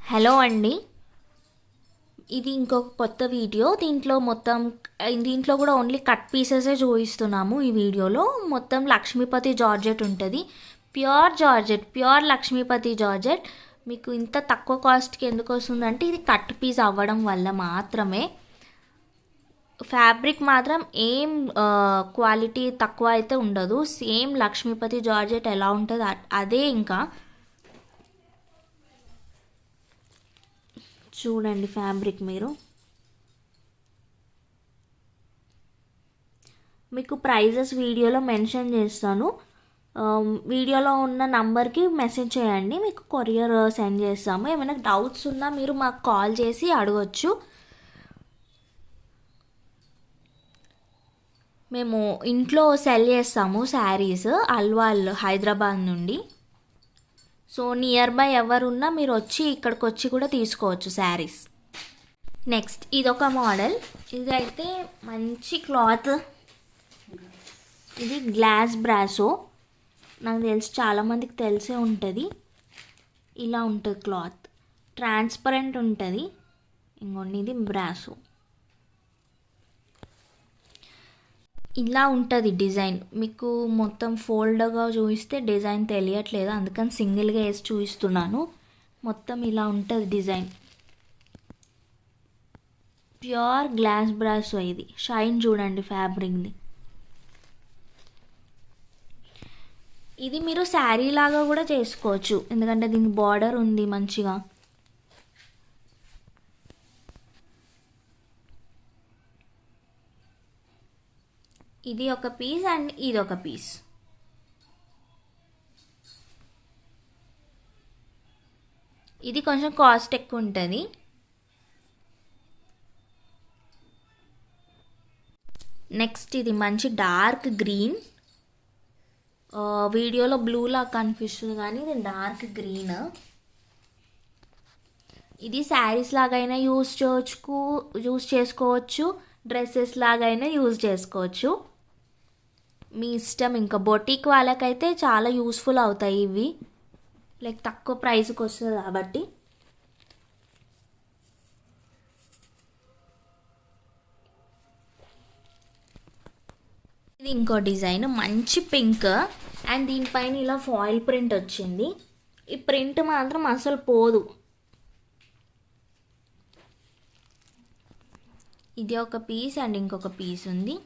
Hello అండి. ఇది ఇంకొక కొత్త వీడియో. దీంట్లో కూడా ఓన్లీ కట్ పీసెసే చూపిస్తున్నాము. ఈ వీడియోలో మొత్తం లక్ష్మీపతి జార్జెట్ ఉంటుంది. Pure georgette, pure Lakshmipati georgette. మీకు ఇంత తక్కువ కాస్ట్కి ఎందుకు వస్తుందంటే ఇది కట్ పీస్ అవ్వడం వల్ల మాత్రమే. ఫ్యాబ్రిక్ మాత్రం ఏం క్వాలిటీ తక్కువ అయితే ఉండదు. సేమ్ లక్ష్మీపతి జార్జెట్ ఎలా ఉంటుంది అదే. ఇంకా చూడండి ఫ్యాబ్రిక్ మీకు ప్రైజెస్ వీడియోలో మెన్షన్ చేస్తాను. వీడియోలో ఉన్న నంబర్కి మెసేజ్ చేయండి, మీకు కొరియర్ సెండ్ చేస్తాము. ఏమైనా డౌట్స్ ఉన్నా మీరు మాకు కాల్ చేసి అడగచ్చు. మేము ఇంట్లో సెల్ చేస్తాము శారీస్, అల్వాల్ హైదరాబాద్ నుండి. సో నియర్ బై ఎవరున్నా మీరు వచ్చి ఇక్కడికి వచ్చి కూడా తీసుకోవచ్చు శారీస్. నెక్స్ట్ ఇదొక మోడల్. ఇదైతే మంచి క్లాత్. ఇది గ్లాస్ బ్రాసో. నాకు తెలిసి చాలామందికి తెలిసే ఉంటుంది. ఇలా ఉంటుంది క్లాత్, ట్రాన్స్పరెంట్ ఉంటుంది. ఇంకోండి ఇది బ్రాసో. ఇలా ఉంటుంది డిజైన్. మీకు మొత్తం ఫోల్డ్గా చూపిస్తే డిజైన్ తెలియట్లేదు, అందుకని సింగిల్గా వేసి చూపిస్తున్నాను. మొత్తం ఇలా ఉంటుంది డిజైన్. Pure glass brasso. ఇది షైన్ చూడండి ఫ్యాబ్రిక్ది. ఇది మీరు శారీ లాగా కూడా చేసుకోవచ్చు, ఎందుకంటే దీనికి బార్డర్ ఉంది మంచిగా. ఇది ఒక పీస్ అండ్ ఇది ఒక పీస్. ఇది కొంచెం కాస్ట్ ఎక్కువ ఉంటుంది. నెక్స్ట్ ఇది మంచి డార్క్ గ్రీన్. వీడియోలో బ్లూలా కనిపిస్తుంది కానీ ఇది డార్క్ గ్రీన్. ఇది శారీస్ లాగైనా యూజ్ చేసుకోవచ్చు, డ్రెస్సెస్ లాగైనా యూజ్ చేసుకోవచ్చు, మీ ఇష్టం. ఇంకా బొటిక్ వాళ్ళకైతే చాలా యూస్ఫుల్ అవుతాయి ఇవి, లైక్ తక్కువ ప్రైస్కి వస్తుంది కాబట్టి. ఇది ఇంకో డిజైన్, మంచి పింక్ అండ్ దీనిపైన ఇలా ఫాయిల్ ప్రింట్ వచ్చింది. ఈ ప్రింట్ మాత్రం అసలు పోదు. ఇది ఒక పీస్ అండ్ ఇంకొక పీస్ ఉంది.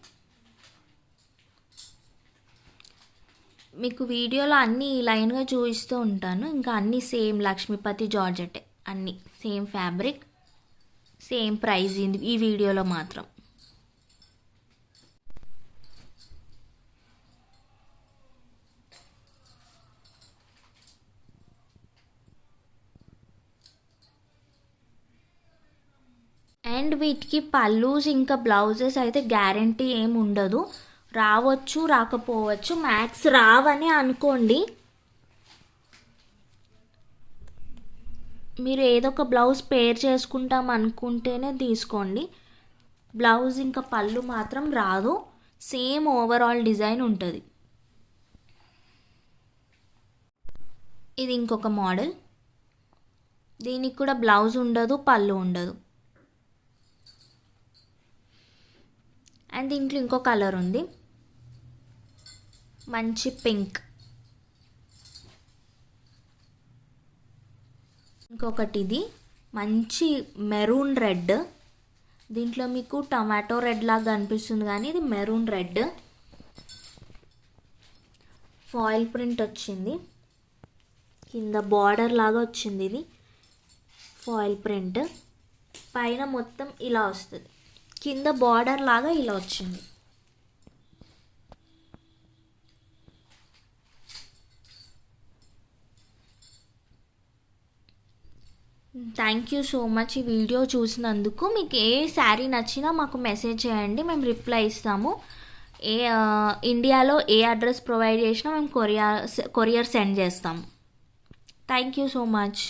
మీకు వీడియోలో అన్నీ లైన్గా చూపిస్తూ ఉంటాను. ఇంకా అన్నీ సేమ్ లక్ష్మీపతి జార్జెట్, అన్నీ సేమ్ ఫ్యాబ్రిక్, సేమ్ ప్రైస్ ఈ వీడియోలో మాత్రం. అండ్ వీటికి పల్లూస్ ఇంకా బ్లౌజెస్ అయితే గ్యారంటీ ఏమి ఉండదు. రావచ్చు, రాకపోవచ్చు. మ్యాక్స్ రావని అనుకోండి. మీరు ఏదో ఒక బ్లౌజ్ పేర్ చేసుకుంటాం అనుకుంటేనే తీసుకోండి. బ్లౌజ్ ఇంకా పళ్ళు మాత్రం రాదు. సేమ్ ఓవరాల్ డిజైన్ ఉంటుంది. ఇది ఇంకొక మోడల్. దీనికి కూడా బ్లౌజ్ ఉండదు, పళ్ళు ఉండదు. అండ్ దీంట్లో ఇంకో కలర్ ఉంది, మంచి పింక్. ఇంకొకటి ఇది మంచి మెరూన్ రెడ్. దీంట్లో మీకు టమాటో రెడ్ లాగా అనిపిస్తుంది కానీ ఇది మెరూన్ రెడ్. ఫాయిల్ ప్రింట్ వచ్చింది, కింద బార్డర్ లాగా వచ్చింది. ఇది ఫాయిల్ ప్రింట్, పైన మొత్తం ఇలా వస్తుంది, కింద బార్డర్ లాగా ఇలా వచ్చింది. థ్యాంక్ యూ సో మచ్ ఈ వీడియో చూసినందుకు. మీకు ఏ శారీ నచ్చినా మాకు మెసేజ్ చేయండి, మేము రిప్లై ఇస్తాము. ఇండియాలో ఏ అడ్రస్ ప్రొవైడ్ చేసినా మేము కొరియర్ సెండ్ చేస్తాము. Thank you so much.